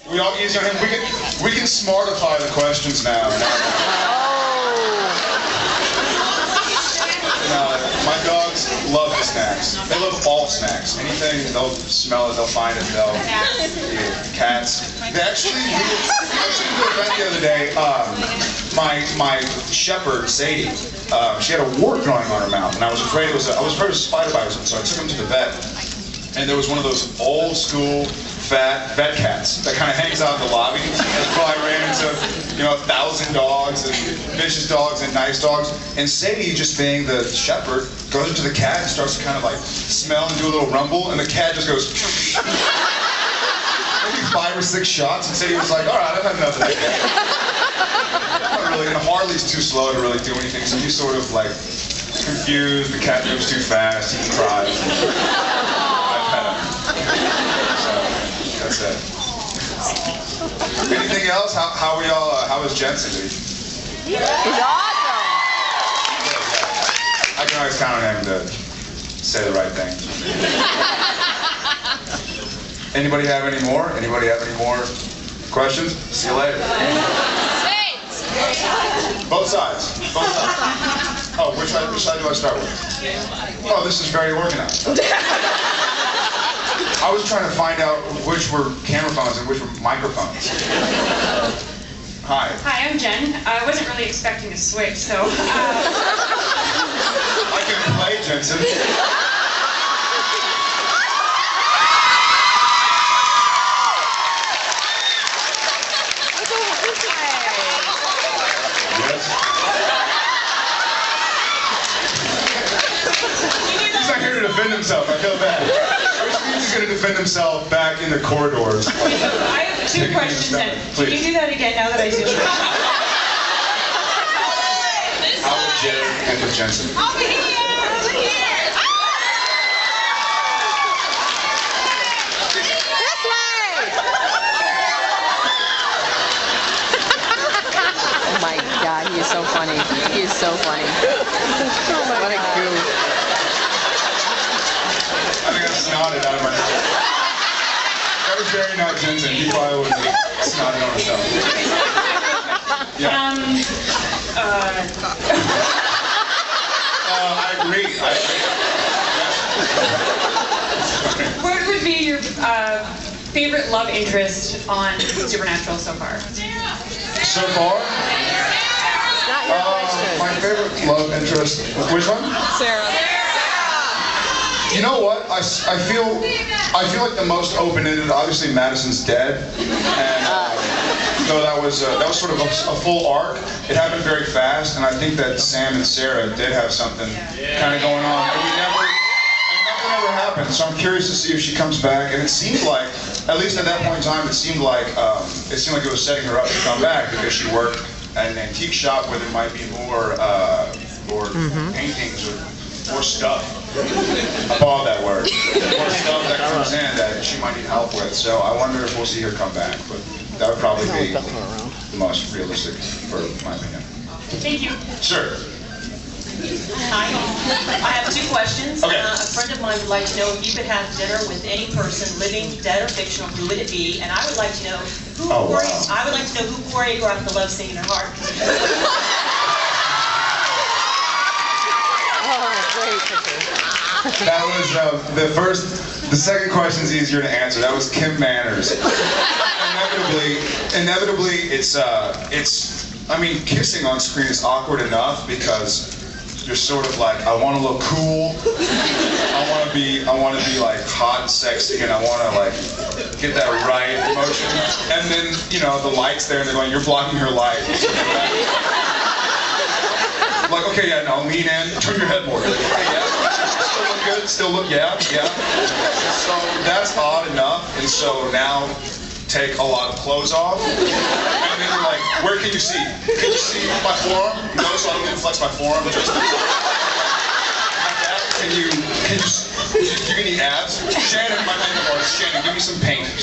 We all easy on him. We can smartify the questions now. My dogs love the snacks. They love all snacks. Anything, they'll smell it, they'll find it, they'll eat. Cats. They actually, we did an event the other day. My shepherd, Sadie, she had a wart growing on her mouth, and I was afraid it was a spider bite or something, so I took him to the vet. And there was one of those old school fat vet cats that kind of hangs out in the lobby. That's probably ran into, 1,000 dogs and vicious dogs and nice dogs. And Sadie, just being the shepherd, goes into the cat and starts to kind of like smell and do a little rumble, and the cat just goes maybe 5 or 6 shots, and Sadie was like, all right, I've had enough of that cat. Not really, and Harley's too slow to really do anything, so he's sort of like confused, the cat moves too fast, he cries. That's it. Anything else? How we all? How was Jensen? He's awesome. I can always count on him to say the right thing. Anybody have any more? Anybody have any more questions? See you later. Both sides. Both sides. Oh, which side do I start with? Oh, this is very organized. I was trying to find out which were camera phones and which were microphones. Hi. Hi, I'm Jen. I wasn't really expecting to switch, so... I can play, Jensen. Yes. He's not here to defend himself. I feel bad. He's going to defend himself back in the corridors. I have 2 questions then. Can you do that again now that I see you? How would Jared end with Jensen? Over here! Over here! This way! Oh my God, he is so funny. He is so funny. What a goof. I think I snotted out of my mouth. That was very not Jensen. He probably would have snotted on himself. Yeah. I agree. What would be your favorite love interest on Supernatural so far? So far? Not your question. My favorite love interest. Which one? Sarah. You know what? I feel like the most open-ended. Obviously, Madison's dead, and so that was sort of a full arc. It happened very fast, and I think that Sam and Sarah did have something kind of going on, and nothing ever happened. So I'm curious to see if she comes back. And it seemed like, at least at that point in time, it seemed like it was setting her up to come back because she worked at an antique shop where there might be more paintings or more stuff. I bought that word. More stuff that comes in that she might need help with. So I wonder if we'll see her come back. But that would probably be the most realistic, for my opinion. Thank you. Sure. Hi. I have 2 questions. Okay. A friend of mine would like to know if you could have dinner with any person, living, dead, or fictional, who would it be? And I would like to know who choreographed the Love Sing in Her Heart. That was the second question's easier to answer. That was Kim Manners. Inevitably, it's I mean, kissing on screen is awkward enough because you're sort of like, I want to look cool, I want to be like hot and sexy, and I want to like get that right emotion. And then, the light's there and they're going, you're blocking her light. Like, okay, yeah, now lean in, turn your head more. Okay, yeah. Still look good, still look, yeah. So that's odd enough, and so now take a lot of clothes off, and then you're like, where can you see? Can you see my forearm? No, so I don't need to flex my forearm. Just like that. Can you need abs? Shannon, my makeup artist, Shannon, give me some paint. And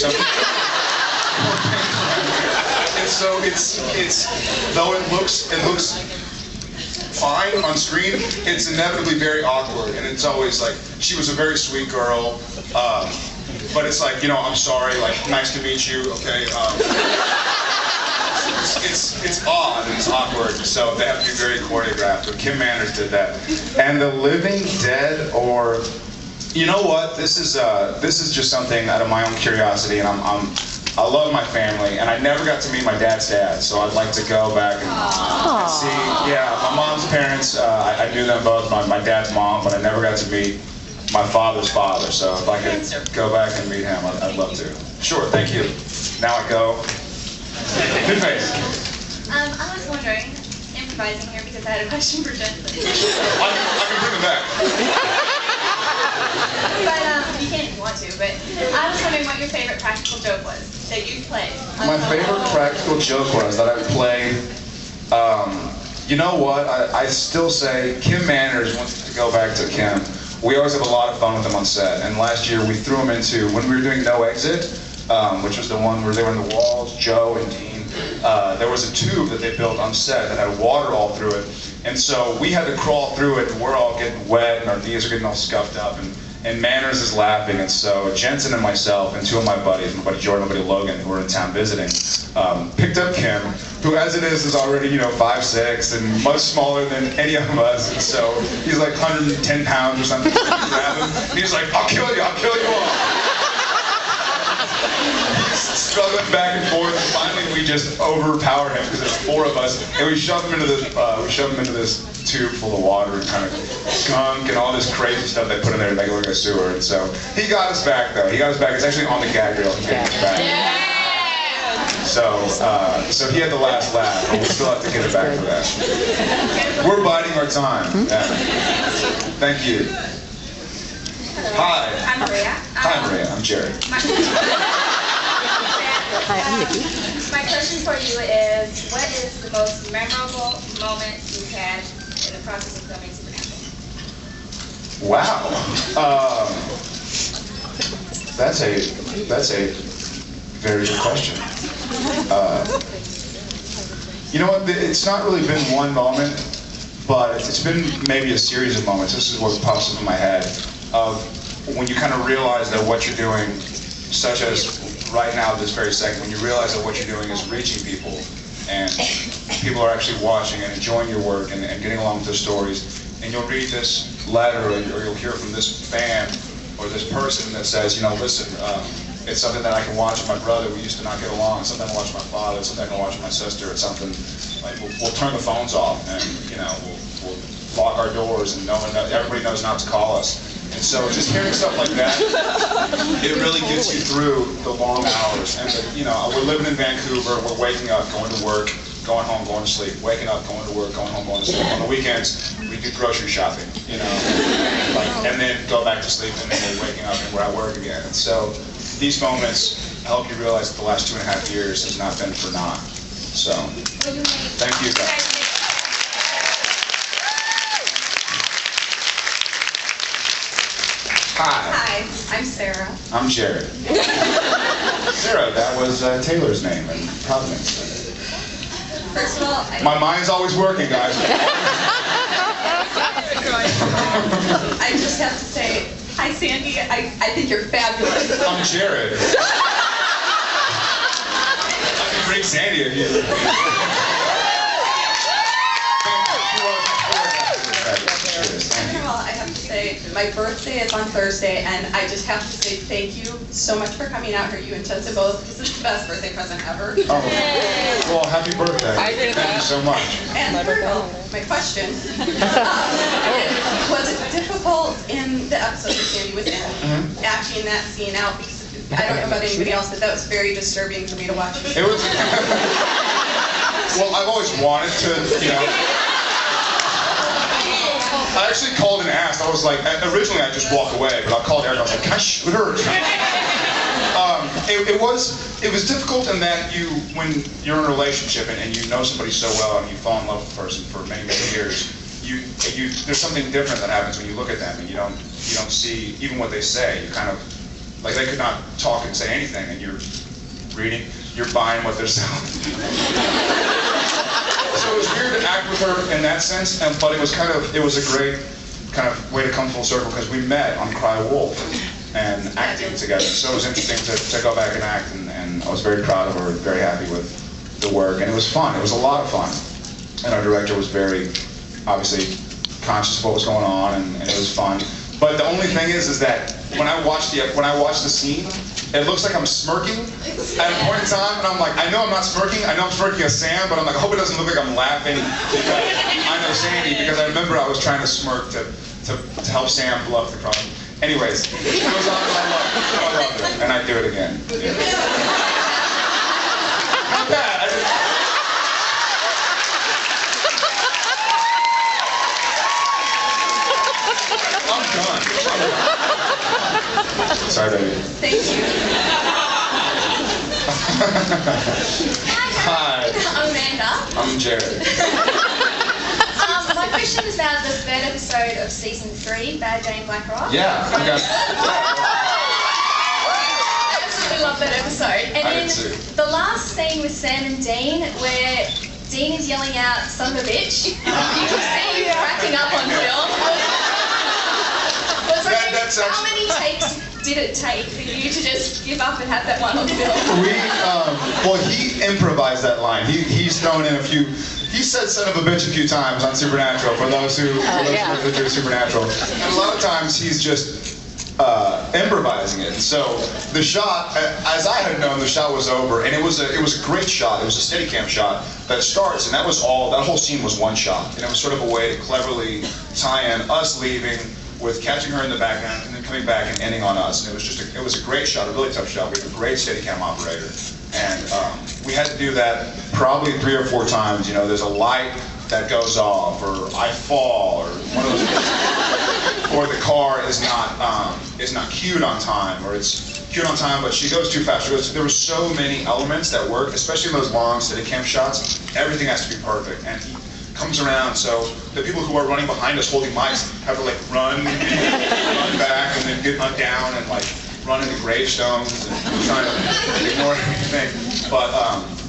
so it's though it looks fine on screen, it's inevitably very awkward, and it's always like, she was a very sweet girl. but it's like, you know, I'm sorry, like, nice to meet you, okay. It's odd and it's awkward, so they have to be very choreographed. But Kim Manners did that. And the living dead, or you know what? This is just something out of my own curiosity, and I love my family, and I never got to meet my dad's dad, so I'd like to go back and see. Yeah, my mom's parents, I knew them both. My dad's mom, but I never got to meet my father's father. So if I could go back and meet him, I'd love to. Sure, thank you. Now I go. Good face. I was wondering, improvising here because I had a question for Jensen. I can bring it back. But you can if you want to. But I was wondering what your favorite practical joke was that you played. My favorite practical joke was that I played. You know what? I still say Kim Manners. Wants to go back to Kim. We always have a lot of fun with them on set. And last year we threw them into when we were doing No Exit, which was the one where they were in the walls. Joe and Dean. There was a tube that they built on set that had water all through it, and so we had to crawl through it, and we're all getting wet, and our knees are getting all scuffed up, and Manners is laughing, and so Jensen and myself and two of my buddies, my buddy Jordan and my buddy Logan, who were in town visiting, picked up Kim, who as it is already, you know, 5'6" and much smaller than any of us, and so he's like 110 pounds or something. Grab him, and he's like, I'll kill you all. Struggling back and forth, and finally we just overpower him because there's four of us, and we shove him into this tube full of water and kind of gunk and all this crazy stuff they put in there to make it look like a sewer. And so he got us back though. He got us back. It's actually on the gag reel. He got us back. So he had the last laugh, but we still have to get it back for that. We're biding our time. Yeah. Thank you. Hi. I'm Maria. Hi Maria. I'm Jared. Hi, I'm Nikki. My question for you is, what is the most memorable moment you've had in the process of filming Supernatural? Wow. That's a very good question. You know what? It's not really been one moment, but it's been maybe a series of moments. This is what pops up in my head of when you kind of realize that what you're doing, such as right now, this very second, when you realize that what you're doing is reaching people, and people are actually watching and enjoying your work and getting along with their stories, and you'll read this letter or you'll hear from this fan or this person that says, you know, listen, it's something that I can watch with my brother. We used to not get along. It's something I can watch with my father. It's something I can watch with my sister. It's something like we'll turn the phones off and, you know, we'll lock our doors and everybody knows not to call us. And so just hearing stuff like that, it really gets you through the long hours. And you know, we're living in Vancouver, we're waking up, going to work, going home, going to sleep, waking up, going to work, going home, going to sleep. On the weekends, we do grocery shopping, you know, and then go back to sleep, and then we're waking up and we're at work again. And so these moments help you realize that the last 2.5 years has not been for naught. So, thank you guys. Hi, I'm Sarah. I'm Jared. Sarah, that was Taylor's name in Providence. First of all, my mind's always working, guys. I just have to say, hi Sandy, I think you're fabulous. I'm Jared. I can bring Sandy in here. First of all, I have to say, my birthday is on Thursday, and I just have to say thank you so much for coming out here, you and Jensen both. This is the best birthday present ever. Oh, well, happy birthday. Thank you so much. And third of all, my question, was it difficult in the episode that Sandy was in, acting that scene out? Because I don't know about anybody else, but that was very disturbing for me to watch. It was, well, I've always wanted to, you know, I actually called and asked. I was like, originally I'd just walk away, but I called Eric. I was like, can I shoot her? It was difficult in that when you're in a relationship and you know somebody so well and you fall in love with the person for many, many years, there's something different that happens when you look at them and you don't see even what they say. You kind of like they could not talk and say anything, and you're buying what they're selling. So it was weird to act with her in that sense, but it was a great kind of way to come full circle because we met on Cry Wolf, and acting together. So it was interesting to go back and act, and I was very proud of her, very happy with the work, and it was fun. It was a lot of fun, and our director was very, obviously, conscious of what was going on, and it was fun. But the only thing is that when I watch the scene, it looks like I'm smirking at a point in time, and I'm like, I know I'm not smirking. I know I'm smirking at Sam, but I'm like, I hope it doesn't look like I'm laughing because I know Sandy, because I remember I was trying to smirk to help Sam bluff the crowd. Anyways, it was on, I loved it, and I'd do it again. Yeah. Not bad. I'm done. Sorry, baby. Thank you. Hi. I'm Amanda. I'm Jared. My question is about the third episode of season 3, Bad Jane Black Rock. Yeah, I got. I absolutely love that episode. And I then did too. the last scene with Sam and Dean, where Dean is yelling out, "Son of a bitch." You can see him cracking up on film. How many takes did it take for you to just give up and have that one on film? Well, he improvised that line. He's thrown in a few. He said "son of a bitch" a few times on Supernatural. For those who do Supernatural, and a lot of times he's just improvising it. So the shot, as I had known, the shot was over, and it was a great shot. It was a Steadicam shot that starts, and that was all. That whole scene was one shot, and it was sort of a way to cleverly tie in us leaving, with catching her in the background and then coming back and ending on us. And it was a great shot, a really tough shot. We had a great Steadicam operator, and we had to do that probably 3 or 4 times. You know, there's a light that goes off, or I fall, or one of those, or the car is not cued on time, or it's cued on time but she goes too fast. There were so many elements that work, especially in those long Steadicam shots. Everything has to be perfect, and he comes around, so the people who are running behind us holding mics have to like run back and then get down and like run into gravestones and trying to ignore everything. But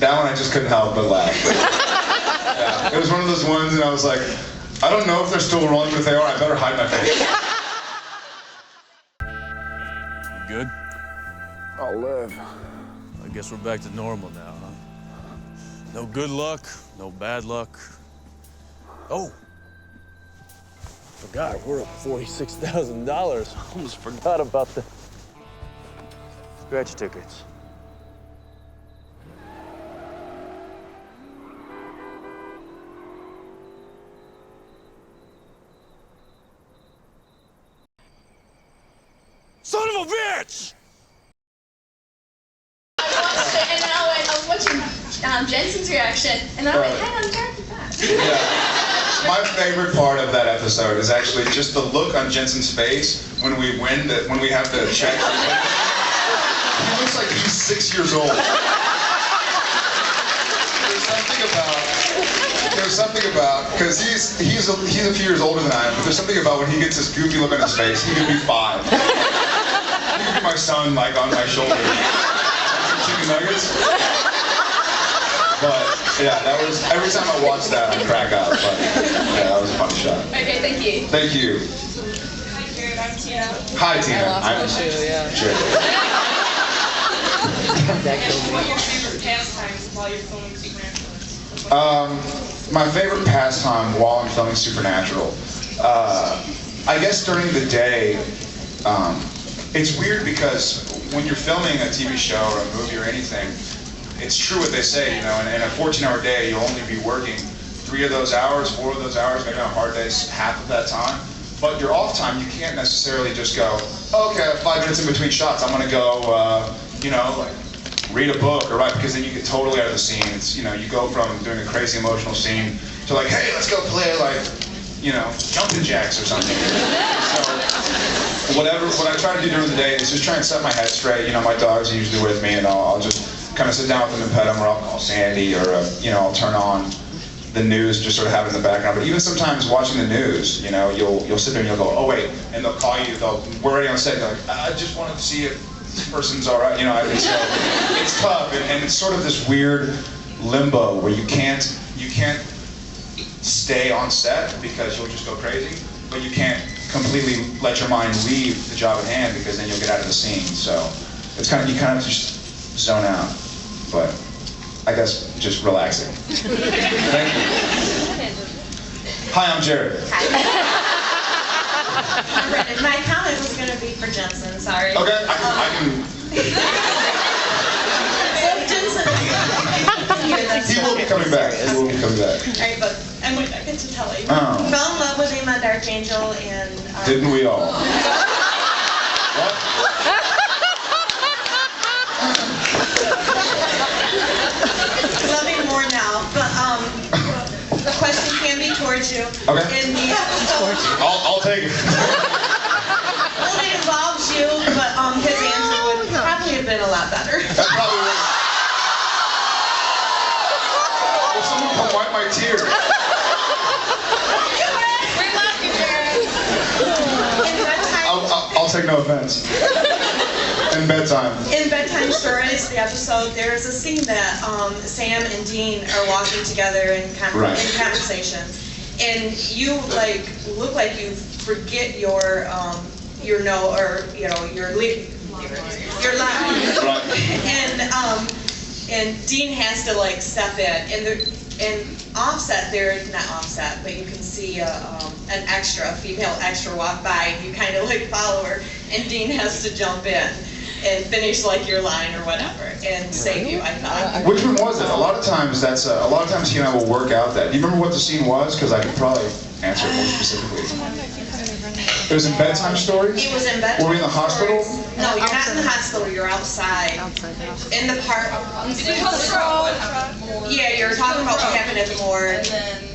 that one I just couldn't help but laugh. Yeah, it was one of those ones, and I was like, I don't know if they're still rolling, but if they are, I better hide my face. You good? I'll live. I guess we're back to normal now, huh? No good luck, no bad luck. Oh, forgot, we're at $46,000. Almost forgot about the scratch tickets. Son of a bitch! I watched it, and then I was watching Jensen's reaction, and then I went, hang on, Jared did that. Yeah. My favorite part of that episode is actually just the look on Jensen's face when we win, when we have the check. He looks like he's 6 years old. There's something about, because he's a few years older than I am, but there's something about when he gets this goofy look on his face, he could be 5. He could be my son, like, on my shoulder. Some chicken nuggets. But yeah, that was, every time I watch that, I crack up. But yeah, that was a funny shot. Okay, thank you. Thank you. Hi, Jared. I'm Tina. Hi, Tina. I lost my shoe, yeah. Jared. What are your favorite pastimes while you're filming Supernatural? My favorite pastime while I'm filming Supernatural, I guess during the day, it's weird because when you're filming a TV show or a movie or anything, it's true what they say, you know, in a 14-hour day, you'll only be working 3 of those hours, 4 of those hours, maybe on hard days, half of that time. But your off time, you can't necessarily just go, oh, okay, I have 5 minutes in between shots, I'm gonna go, you know, like, read a book, or right, because then you get totally out of the scene. It's, you know, you go from doing a crazy emotional scene to like, hey, let's go play like, you know, jumping jacks or something. So what I try to do during the day is just try and set my head straight. You know, my dogs are usually with me, and I'll just kind of sit down with them and pet them, or I'll call Sandy, or you know, I'll turn on the news, just sort of have it in the background. But even sometimes watching the news, you know, you'll sit there and you'll go, oh wait, and they'll call you. We're already on set. They're like, I just wanted to see if this person's all right. You know, it's tough, and it's sort of this weird limbo where you can't stay on set because you'll just go crazy, but you can't completely let your mind leave the job at hand, because then you'll get out of the scene. So it's kind of, you kind of have to just zone out. But I guess just relaxing. Thank you. Hi, I'm Jared. My comment was going to be for Jensen, sorry. Okay, I can. Jensen, He will be coming back. He will be coming back. Alright, but I get to tell you. Oh. Fell in love with him on Dark Angel, and Didn't we all? What? love him more now. But the question can be towards you. Okay. In the episode, I'll take it. well, it involves you, but his answer would probably have been a lot better. That probably was. Will someone come wipe my tears? We love you, Jared. In bedtime, I'll take no offense. In bedtime. in Bedtime Stories, the episode, there is a scene that Sam and Dean are walking together in Right. conversation, and you look like you forget your line, Right. and Dean has to step in, and offset there, not offset, but you can see an extra, a female extra walk by, and you kind of follow her, and Dean has to jump in and finish your line or whatever, and save you, I thought. Which one was it? A lot of times he and I will work out that. Do you remember what the scene was? Because I could probably answer it more specifically. It was in Bedtime Stories? It was in Bedtime Were we in the hospital? Stories. No, you're not in the hospital, you're outside. In the park. Yeah, you're talking about what happened at the morgue.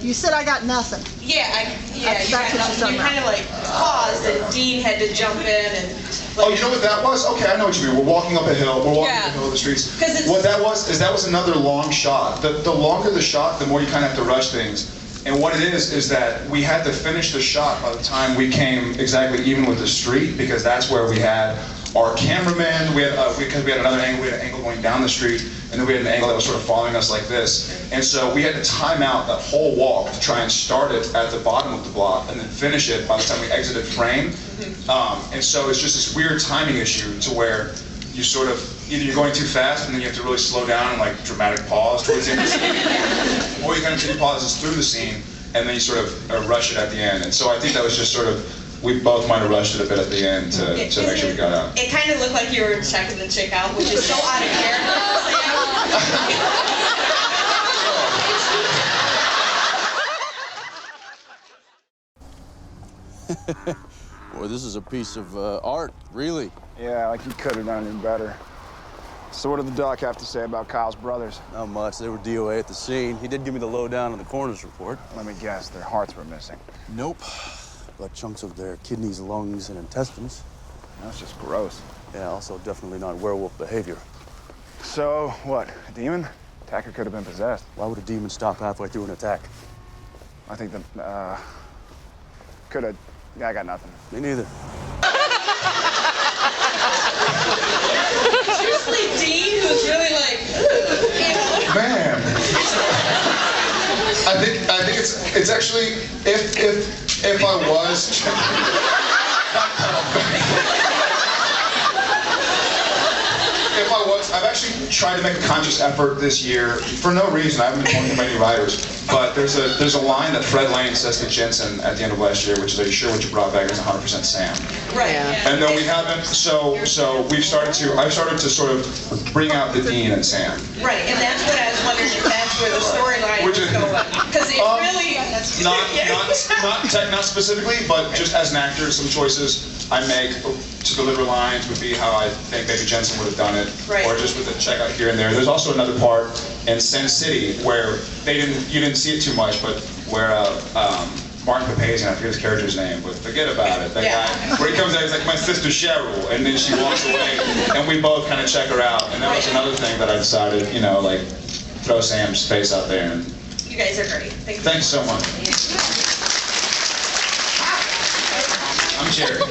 You said I got nothing. Yeah, you That's what you're talking kind of paused, and Dean had to jump in and. Oh, you know what that was? Okay, I know what you mean. We're walking up a hill. We're walking up the hill of the streets. What that was another long shot. The longer the shot, the more you kind of have to rush things. And what it is that we had to finish the shot by the time we came exactly even with the street, because that's where we had our cameraman. Because we had another angle. We had an angle going down the street, and then we had an angle that was sort of following us like this. And so we had to time out that whole walk to try and start it at the bottom of the block and then finish it by the time we exited frame. And so it's just this weird timing issue to where you sort of, either you're going too fast and then you have to really slow down and dramatic pause towards the end of the scene, or you kind of take pauses through the scene and then you sort of rush it at the end. And so I think that was just sort of, we both might have rushed it a bit at the end to make sure we got out. It kind of looked like you were checking the chick out, which is so out of character. Boy, this is a piece of art, really. Yeah, like you could have done it better. So what did the doc have to say about Kyle's brothers? Not much. They were DOA at the scene. He did give me the lowdown on the coroner's report. Let me guess, their hearts were missing. Nope. But chunks of their kidneys, lungs, and intestines. That's just gross. Yeah, also definitely not werewolf behavior. So, what, a demon? Attacker could have been possessed. Why would a demon stop halfway through an attack? I think could have, yeah, I got nothing. Me neither. Usually Dean, who's really Man. I think it's actually, if I was, I've actually tried to make a conscious effort this year, for no reason. I haven't been talking to many writers, but there's a line that Fred Lane says to Jensen at the end of last year, which is, "Are you sure what you brought back is 100% Sam?" Right. Yeah. And then we haven't. So I've started to sort of bring out the Dean and Sam. Right, and that's what I was wondering if that's where the storyline was going. Because it really... Not specifically, but just as an actor, some choices I make to deliver lines would be how I think maybe Jensen would have done it, right. Or just with a check out here and there. There's also another part in Sin City where you didn't see it too much, but where Martin Papazian, I forget his character's name, but forget about it. That guy, where he comes out, he's like, "My sister Cheryl," and then she walks away, and we both kind of check her out. And that was another thing that I decided, throw Sam's face out there. And you guys are great. Thanks so much. I'm Jared.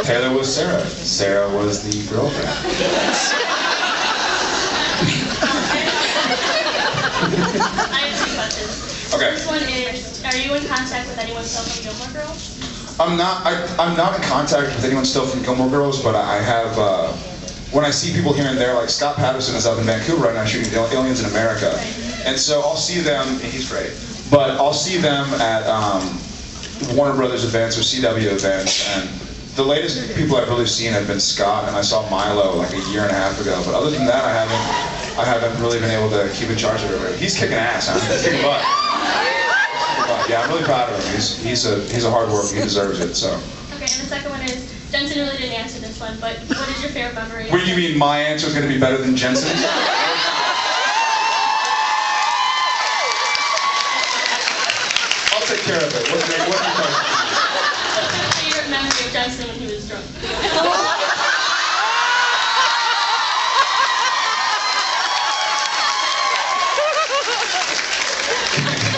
Taylor was Sarah. Sarah was the girlfriend. I have two questions. Okay. First one is, are you in contact with anyone still from Gilmore Girls? I'm not in contact with anyone still from Gilmore Girls, but I have, when I see people here and there, like Scott Patterson is up in Vancouver right now shooting Aliens in America. And so I'll see them, and he's great, but I'll see them at Warner Brothers events or CW events, and the latest people I've really seen have been Scott, and I saw Milo like a year and a half ago, but other than that, I haven't really been able to keep in charge of everybody. He's kicking ass, huh? He's kicking butt. Yeah, I'm really proud of him. He's a hard worker. He deserves it. So. Okay, and the second one is Jensen really didn't answer this one, but what is your favorite memory? What do you mean? My answer is going to be better than Jensen's? I'll take care of it. What's your question? Favorite memory of Jensen when he was drunk?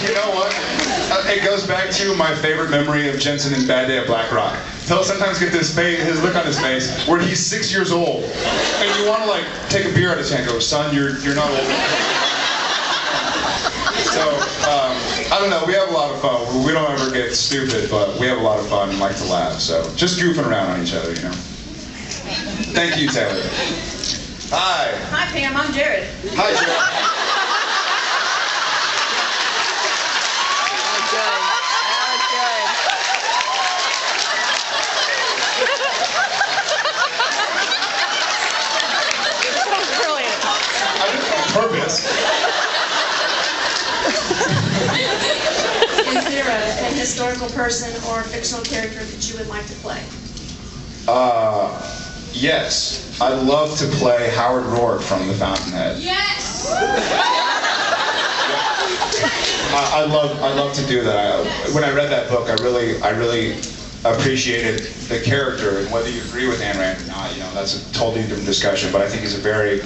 You know what? It goes back to my favorite memory of Jensen in Bad Day at Black Rock. He'll sometimes get his look on his face where he's 6 years old, and you want to like take a beer out of his hand and go, son, you're not old. So I don't know. We have a lot of fun. We don't ever get stupid, but we have a lot of fun and like to laugh. So just goofing around on each other, you know. Thank you, Taylor. Hi. Hi, Pam. I'm Jared. Hi, Jared. Purpose. Is there a historical person or a fictional character that you would like to play? Yes. I'd love to play Howard Rourke from The Fountainhead. Yes! I love to do that. When I read that book, I really appreciated the character, and whether you agree with Ayn Rand or not, you know, that's a totally different discussion, but I think he's a very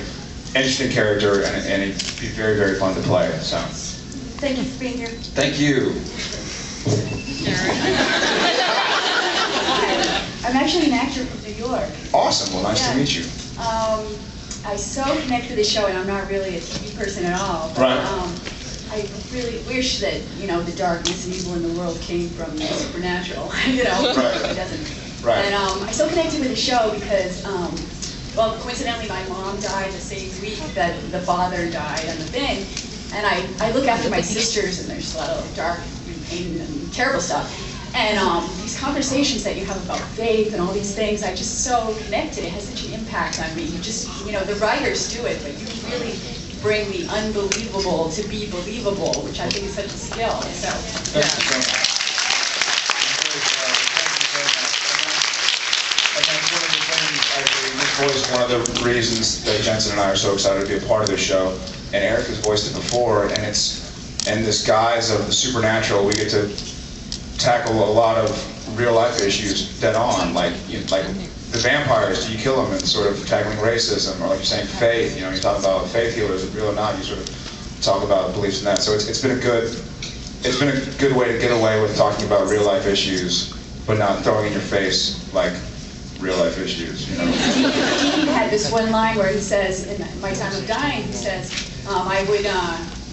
interesting character, and it'd be very, very fun to play. So. Thank you for being here. Thank you. I'm actually an actor from New York. Awesome. Well, nice to meet you. I so connect to the show, and I'm not really a TV person at all. But, right. I really wish that, you know, the darkness and evil in the world came from the supernatural. You know, right. It doesn't. Right. And I so connected with the show because. Well, coincidentally, my mom died the same week that the father died on the thing, and I look after my sisters, and there's a lot of dark and pain and terrible stuff. And these conversations that you have about faith and all these things, I just so connected. It has such an impact on me. You just, you know, the writers do it, but you really bring the unbelievable to be believable, which I think is such a skill. So, Thank you so much. This voice is one of the reasons that Jensen and I are so excited to be a part of this show. And Eric has voiced it before, and it's in this guise of the supernatural, we get to tackle a lot of real life issues dead on, like the vampires. Do you kill them? And sort of tackling racism, or like you're saying, faith. You know, you talk about faith healers, real or not. You sort of talk about beliefs in that. So it's been a good way to get away with talking about real life issues, but not throwing in your face like real life issues, you know. Dean had this one line where he says, in My Time of Dying, he says, I would,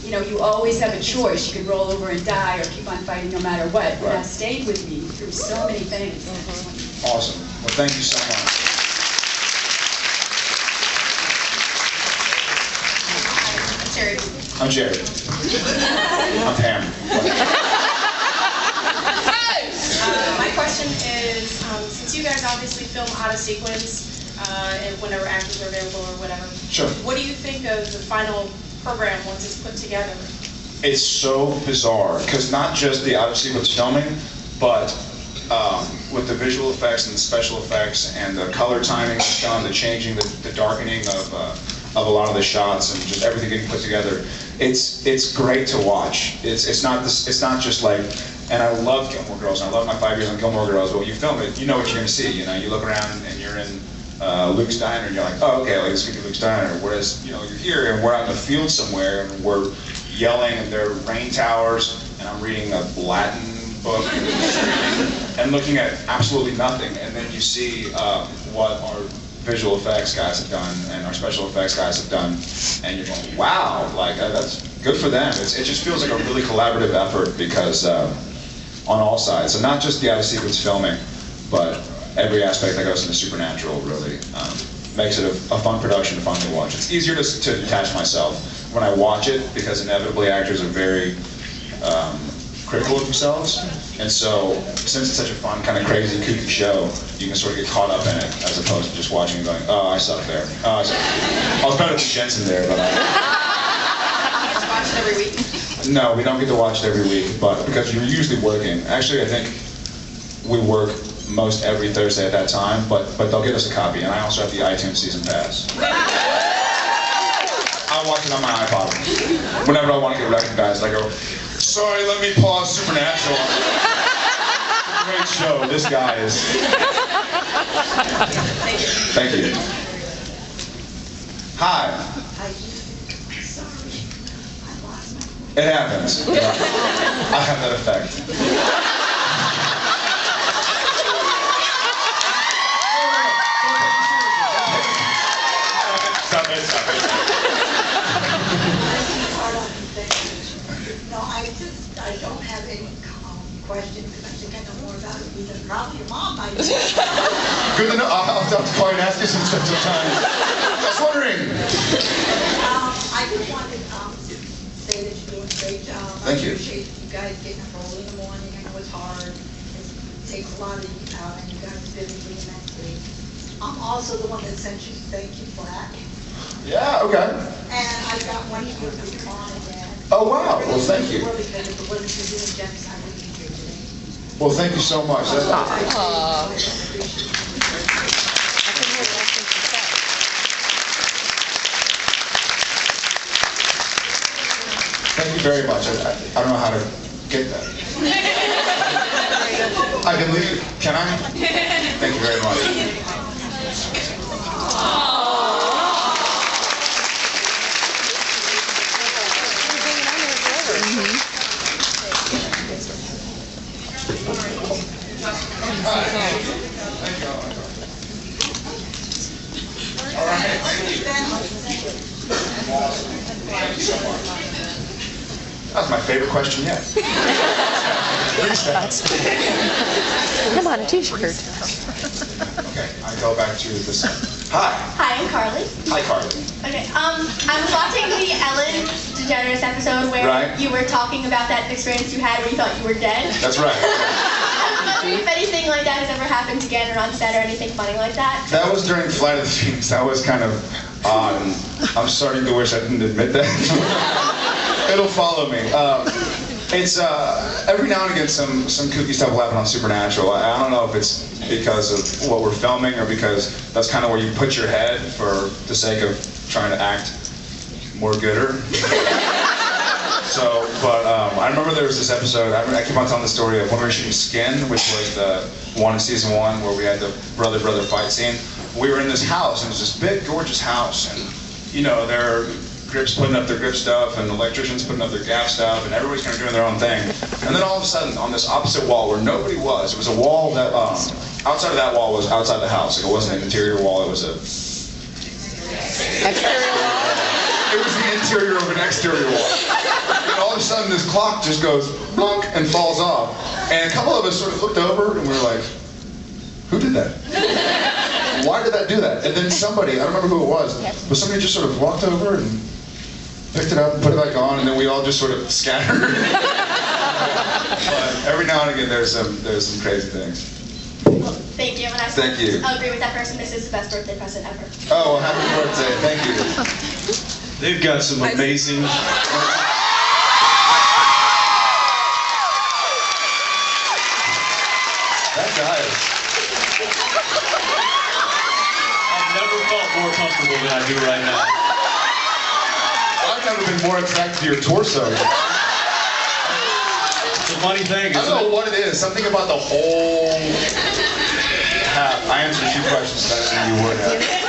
you know, you always have a choice. You could roll over and die or keep on fighting no matter what. And that stayed with me through so many things. Awesome. Well, thank you so much. I'm Jared. I'm Pam. My question is, since you guys obviously film out of sequence, and whenever actors are available or whatever, sure. What do you think of the final program once it's put together? It's so bizarre, because not just the out of sequence filming, but with the visual effects and the special effects and the color timing that's done, the changing, the darkening of a lot of the shots and just everything getting put together. It's great to watch. It's not just like. And I love Gilmore Girls, and I love my 5 years on Gilmore Girls, but when you film it, you know what you're going to see. You know, you look around and you're in Luke's Diner, and you're like, oh, okay, like, this could be Luke's Diner. Whereas, you know, you're here, and we're out in the field somewhere, and we're yelling, and there are rain towers, and I'm reading a Latin book, and looking at absolutely nothing. And then you see what our visual effects guys have done, and our special effects guys have done, and you're going, wow, like, that's good for them. It just feels like a really collaborative effort, because on all sides. So not just the out-of-sequence filming, but every aspect that goes into Supernatural really makes it a fun production, fun to watch. It's easier to detach myself when I watch it because inevitably actors are very critical of themselves. And so, since it's such a fun, kind of crazy, kooky show, you can sort of get caught up in it as opposed to just watching and going, oh, I suck there. Oh, I was better than Jensen there, but Watch it every week. No, we don't get to watch it every week, but because you're usually working. Actually, I think we work most every Thursday at that time, but they'll get us a copy, and I also have the iTunes season pass. I'll watch it on my iPod. Whenever I want to get recognized, I go, sorry, let me pause Supernatural. Great show, this guy is. Thank you. Hi. It happens. I have that effect. Stop it. No, I don't have any questions because I think I know more about it than probably your mom might. Good to know. I'll have to call you and ask you some stuff sometime. Just wondering. I just wanted to say that you're doing a great job. Thank you. I appreciate you guys getting up early in the morning. I know it's hard. It takes a lot of you out, and you guys are busy immensely. I'm also the one that sent you thank you flag. Yeah, okay. And I got one of your big mom and dad. Oh, wow. Well, thank you. Really good. If it wasn't for you and Jensen, I wouldn't be here today. Well, thank you so much. Thank you very much. I don't know how to get that. I can leave. Can I? Thank you very much. That was my favorite question yet. Come on, a t-shirt. Okay, I go back to this. Hi. Hi, I'm Carly. Hi, Carly. Okay, I was watching the Ellen DeGeneres episode where you were talking about that experience you had where you thought you were dead. That's right. I was wondering if anything like that has ever happened again or on set or anything funny like that. That was during Flight of the Phoenix. That was kind of odd. I'm starting to wish I didn't admit that. It'll follow me. It's every now and again some kooky stuff will happen on Supernatural. I don't know if it's because of what we're filming or because that's kind of where you put your head for the sake of trying to act more gooder. So, but I remember there was this episode, I keep on telling the story of when we were shooting Skin, which was the one in season 1 where we had the brother-brother fight scene. We were in this house, and it was this big, gorgeous house, and you know, there are grips putting up their grip stuff, and electricians putting up their gas stuff, and everybody's kind of doing their own thing. And then all of a sudden, on this opposite wall where nobody was, it was a wall that, outside of that wall was outside the house. Like, it wasn't an interior wall, it was a... Exterior wall? It was the interior of an exterior wall. And all of a sudden, this clock just goes blunk and falls off. And a couple of us sort of looked over, and we were like, who did that? Why did that do that? And then somebody, I don't remember who it was, but somebody just sort of walked over and picked it up and put it back on, and then we all just sort of scattered. But every now and again, there's some crazy things. Well, thank you. And Thank you. I'll agree with that person. This is the best birthday present ever. Oh, well, happy birthday. Thank you. They've got some amazing... That guy is... I've never felt more comfortable than I do right now. I've never been more attracted to your torso. It's a funny thing, I don't know what it is. Something about the whole half. I answered a few questions better than you would have.